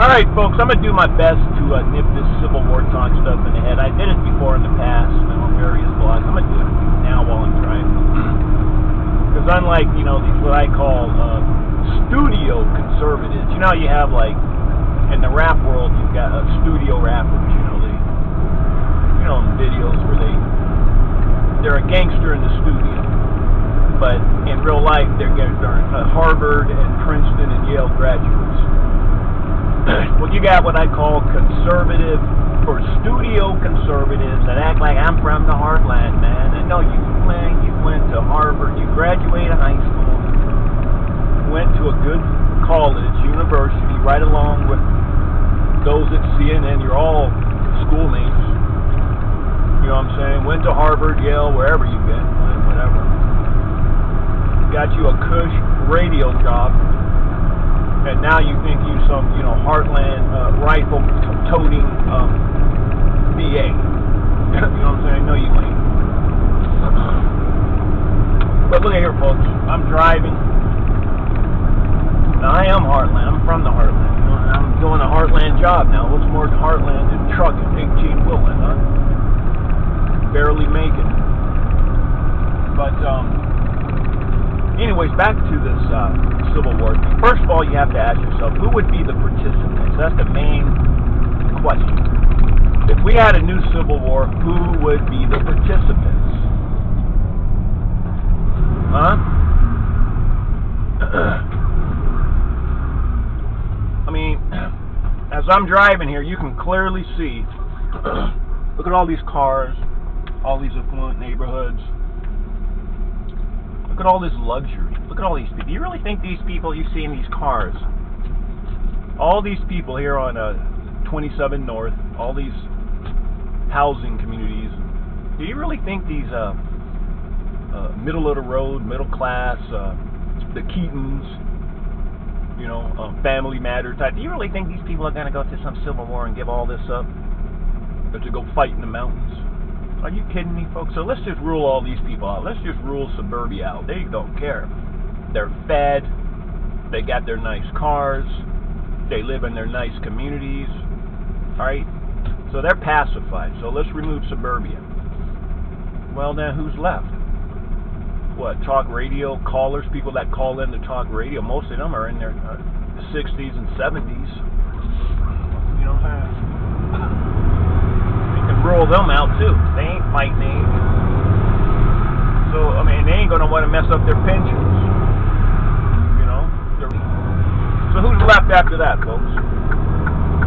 Alright, folks, I'm going to do my best to nip this Civil War talk stuff in the head. I did it before in the past, on various blogs. I'm going to do it now while I'm driving. Because unlike, these what I call studio conservatives, you have, like, in the rap world, you've got studio rappers, in videos where they're a gangster in the studio. But in real life, they're Harvard and Princeton and Yale graduates. Well, you got what I call conservative, or studio conservatives that act like I'm from the heartland, man. And no, you went to Harvard, you graduated high school, went to a good college, university, right along with those at CNN. You're all schoolmates. You know what I'm saying? Went to Harvard, Yale, wherever you've been, whatever. Got you a cush radio job. And now you think you some, heartland rifle-toting BA. You know what I'm saying? No, you ain't. But look at here, folks. I'm driving. Now, I am heartland. I'm from the heartland. I'm doing a heartland job now. What's more heartland than trucking, 18-wheeling, huh? Barely making it. But, anyways, back to this Civil War thing. First of all, you have to ask yourself, who would be the participants? That's the main question. If we had a new Civil War, who would be the participants? Huh? I mean, as I'm driving here, you can clearly see, look at all these cars, all these affluent neighborhoods. Look at all this luxury. Look at all these people. Do you really think these people you see in these cars, all these people here on 27 North, all these housing communities, do you really think these middle of the road, middle class, the Keatons, Family Matter type, do you really think these people are going to go to some Civil War and give all this up? Or to go fight in the mountains? Are you kidding me, folks? So let's just rule all these people out. Let's just rule suburbia out. They don't care. They're fed. They got their nice cars. They live in their nice communities. All right? So they're pacified. So let's remove suburbia. Well, then who's left? What, talk radio callers, people that call in to talk radio? Most of them are in their 60s and 70s. You know what I'm saying? Rule them out too. They ain't fighting age. So, they ain't gonna want to mess up their pensions. So who's left after that, folks?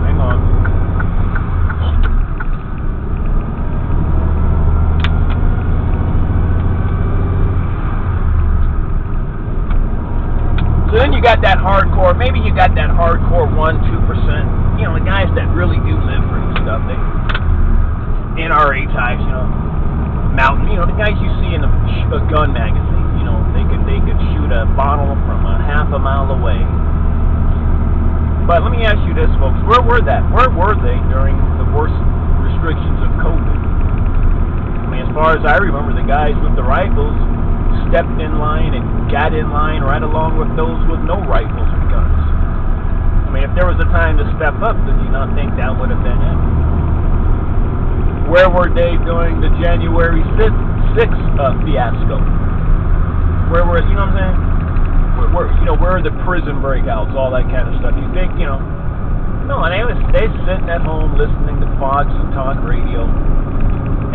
Hang on. So then you got that hardcore, maybe you got that hardcore 1-2%, the guys that really do live for this stuff. They NRA types, mountain, the guys you see in a gun magazine, they could shoot a bottle from a half a mile away. But let me ask you this, folks, where were they during the worst restrictions of COVID? As far as I remember, the guys with the rifles stepped in line and got in line right along with those with no rifles or guns. If there was a time to step up, did you not think that would have been it? Where were they during the January 6th fiasco? Where were, what I'm saying? Where are the prison breakouts, all that kind of stuff? You think, no, they sitting at home listening to Fox and talk radio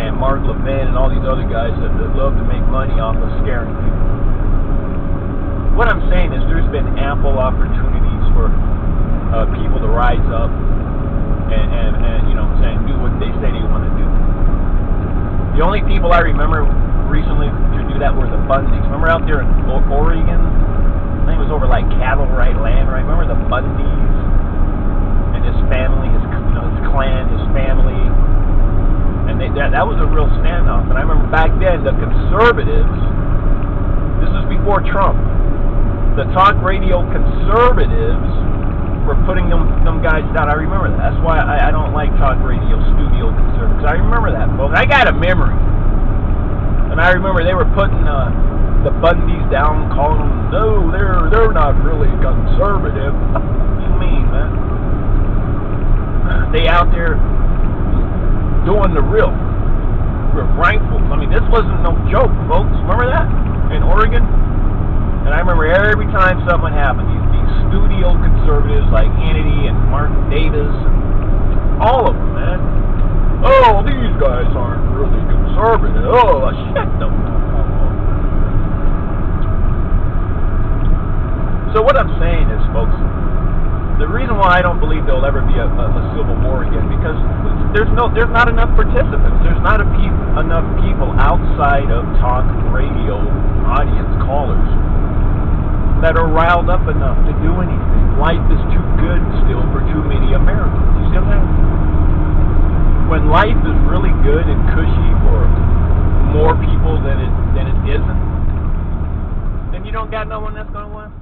and Mark Levin and all these other guys that love to make money off of scaring people. What I'm saying is there's been ample opportunities for people to rise up and do what they say they want to do. The only people I remember recently to do that were the Bundys. Remember out there in Oregon? I think it was over like cattle right, land right. Remember the Bundys and his family, his clan, his family, and that was a real standoff. And I remember back then the conservatives. This is before Trump. The talk radio conservatives were putting them guys down. I remember that. That's why I don't like talk radio studio conservatives. I remember that, folks. I got a memory. And I remember they were putting the Bundys down, calling them, no, they're not really conservative. What do you mean, man? out there doing the real rifles. I mean, this wasn't no joke, folks. Remember that in Oregon? And I remember every time something happened, these studio conservatives like Hannity and Mark Davis, and all of them, man. Oh, these guys aren't really conservative. Oh, shut them. So what I'm saying is, folks, the reason why I don't believe there'll ever be a civil war again, because there's not enough participants. There's not enough people outside of talk radio audience callers that are riled up enough to do anything. Life is too good still for too many Americans. You see what I'm saying? When life is really good and cushy for more people than it isn't, then you don't got no one that's gonna win.